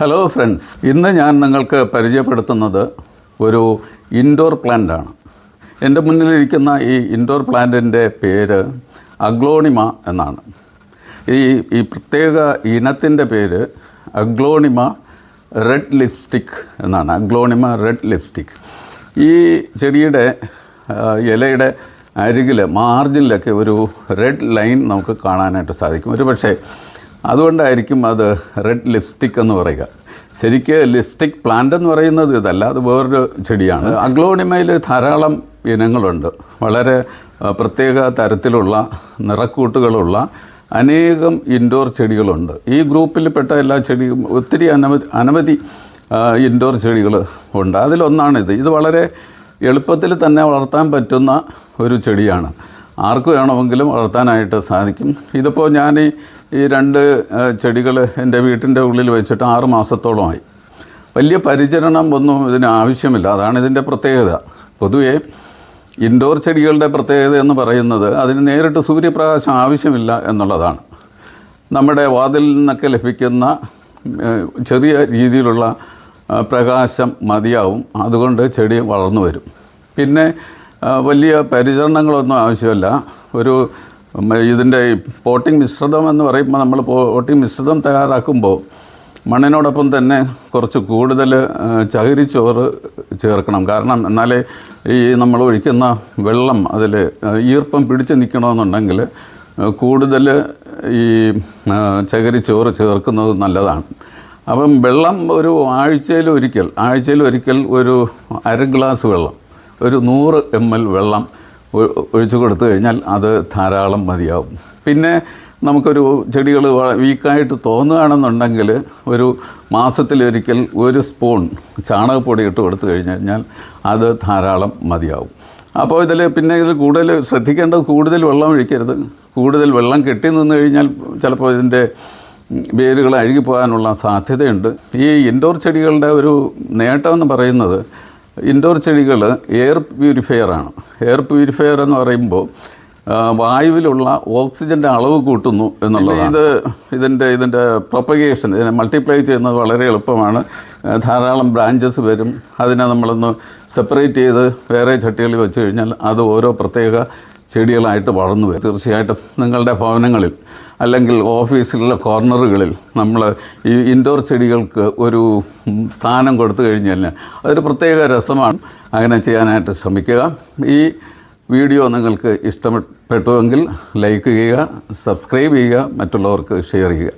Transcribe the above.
Hello friends, ഇന്ന് ഞാൻ നിങ്ങൾക്ക് പരിചയപ്പെടുത്തുന്നത് ഒരു ഇൻഡോർ പ്ലാന്റ് ആണ്. എൻ്റെ മുന്നിലിരിക്കുന്ന ഈ ഇൻഡോർ പ്ലാന്റിൻ്റെ പേര് അഗ്ലോണിമ എന്നാണ്. ഈ പ്രത്യേക ഇനത്തിൻ്റെ പേര് അഗ്ലോണിമ റെഡ് ലിപ്സ്റ്റിക് എന്നാണ്. Aglaonema red lipstick. ഈ ചെടിയുടെ ഇലയുടെ അരികിൽ മാർജിനിലൊക്കെ ഒരു റെഡ് ലൈൻ നമുക്ക് കാണാനായിട്ട് സാധിക്കും. ഒരു പക്ഷേ അതുകൊണ്ടായിരിക്കും അത് റെഡ് ലിപ്സ്റ്റിക് എന്ന് പറയുക. ശരിക്ക് ലിപ്സ്റ്റിക് പ്ലാന്റ് എന്ന് പറയുന്നത് ഇതല്ല, അത് വേറൊരു ചെടിയാണ്. അഗ്ലോണിമയിൽ ധാരാളം ഇനങ്ങളുണ്ട്. വളരെ പ്രത്യേക തരത്തിലുള്ള നിറക്കൂട്ടുകളുള്ള അനേകം ഇൻഡോർ ചെടികളുണ്ട്. ഈ ഗ്രൂപ്പിൽപ്പെട്ട എല്ലാ ചെടിയും ഒത്തിരി അനവധി ഇൻഡോർ ചെടികൾ ഉണ്ട്. അതിലൊന്നാണിത്. ഇത് വളരെ എളുപ്പത്തിൽ തന്നെ വളർത്താൻ പറ്റുന്ന ഒരു ചെടിയാണ്. ആർക്ക് വേണമെങ്കിലും വളർത്താനായിട്ട് സാധിക്കും. ഇതിപ്പോൾ ഞാൻ ഈ രണ്ട് ചെടികൾ എൻ്റെ വീട്ടിൻ്റെ ഉള്ളിൽ വെച്ചിട്ട് 6 മാസത്തോളമായി. വലിയ പരിചരണം ഒന്നും ഇതിന് ആവശ്യമില്ല. അതാണ് ഇതിൻ്റെ പ്രത്യേകത. പൊതുവേ ഇൻഡോർ ചെടികളുടെ പ്രത്യേകത എന്ന് പറയുന്നത് അതിന് നേരിട്ട് സൂര്യപ്രകാശം ആവശ്യമില്ല എന്നുള്ളതാണ്. നമ്മുടെ വാതിലിൽ നിന്നൊക്കെ ലഭിക്കുന്ന ചെറിയ രീതിയിലുള്ള പ്രകാശം മതിയാവും. അതുകൊണ്ട് ചെടി വളർന്നു വരും. പിന്നെ വലിയ പരിചരണങ്ങളൊന്നും ആവശ്യമില്ല. ഇതിൻ്റെ പോട്ടിംഗ് മിശ്രിതം എന്ന് പറയുമ്പോൾ നമ്മൾ പോട്ടിംഗ് മിശ്രിതം തയ്യാറാക്കുമ്പോൾ മണ്ണിനോടൊപ്പം തന്നെ കുറച്ച് കൂടുതൽ ചകിരിച്ചോറ് ചേർക്കണം. കാരണം എന്നാലേ നമ്മൾ ഒഴിക്കുന്ന വെള്ളം അതിൽ ഈർപ്പം പിടിച്ച് നിൽക്കണമെന്നുണ്ടെങ്കിൽ കൂടുതൽ ഈ ചകിരിച്ചോറ് ചേർക്കുന്നത് നല്ലതാണ്. അപ്പം വെള്ളം ഒരു ആഴ്ചയിലൊരിക്കൽ ഒരു 1/2 ഗ്ലാസ് വെള്ളം, ഒരു 100 ml വെള്ളം ഒഴിച്ചു കൊടുത്തു കഴിഞ്ഞാൽ അത് ധാരാളം മതിയാവും. പിന്നെ നമുക്കൊരു ചെടികൾ വീക്കായിട്ട് തോന്നുകയാണെന്നുണ്ടെങ്കിൽ ഒരു മാസത്തിലൊരിക്കൽ 1 സ്പൂൺ ചാണകപ്പൊടി ഇട്ട് കൊടുത്തു കഴിഞ്ഞാൽ അത് ധാരാളം മതിയാവും. അപ്പോൾ ഇതിൽ കൂടുതൽ ശ്രദ്ധിക്കേണ്ടത് കൂടുതൽ വെള്ളം ഒഴിക്കരുത്. കൂടുതൽ വെള്ളം കെട്ടി നിന്ന് കഴിഞ്ഞാൽ ചിലപ്പോൾ ഇതിൻ്റെ വേരുകൾ അഴുകിപ്പോകാനുള്ള സാധ്യതയുണ്ട്. ഈ ഇൻഡോർ ചെടികളുടെ ഒരു നേട്ടമെന്ന് പറയുന്നത് ഇൻഡോർ ചെടികൾ എയർ പ്യൂരിഫയറാണ്. എയർ പ്യൂരിഫയർ എന്ന് പറയുമ്പോൾ വായുവിലുള്ള ഓക്സിജൻ്റെ അളവ് കൂട്ടുന്നു എന്നുള്ളതാണ്. ഇതിൻ്റെ പ്രൊപ്പഗേഷൻ, ഇതിനെ മൾട്ടിപ്ലൈ ചെയ്യുന്നത് വളരെ എളുപ്പമാണ്. ധാരാളം ബ്രാഞ്ചസ് വരും. അതിനെ നമ്മളൊന്ന് സെപ്പറേറ്റ് ചെയ്ത് വേറെ ചട്ടികളിൽ വെച്ച് കഴിഞ്ഞാൽ അത് ഓരോ പ്രത്യേക ചെടികളായിട്ട് വളർന്നു വരും. തീർച്ചയായിട്ടും നിങ്ങളുടെ ഭവനങ്ങളിൽ അല്ലെങ്കിൽ ഓഫീസിലുള്ള കോർണറുകളിൽ നമ്മൾ ഈ ഇൻഡോർ ചെടികൾക്ക് ഒരു സ്ഥാനം കൊടുത്തു കഴിഞ്ഞാൽ അതൊരു പ്രത്യേക രസമാണ്. അങ്ങനെ ചെയ്യാനായിട്ട് ശ്രമിക്കുക. ഈ വീഡിയോ നിങ്ങൾക്ക് ഇഷ്ടപ്പെട്ടുവെങ്കിൽ ലൈക്ക് ചെയ്യുക, സബ്സ്ക്രൈബ് ചെയ്യുക, മറ്റുള്ളവർക്ക് ഷെയർ ചെയ്യുക.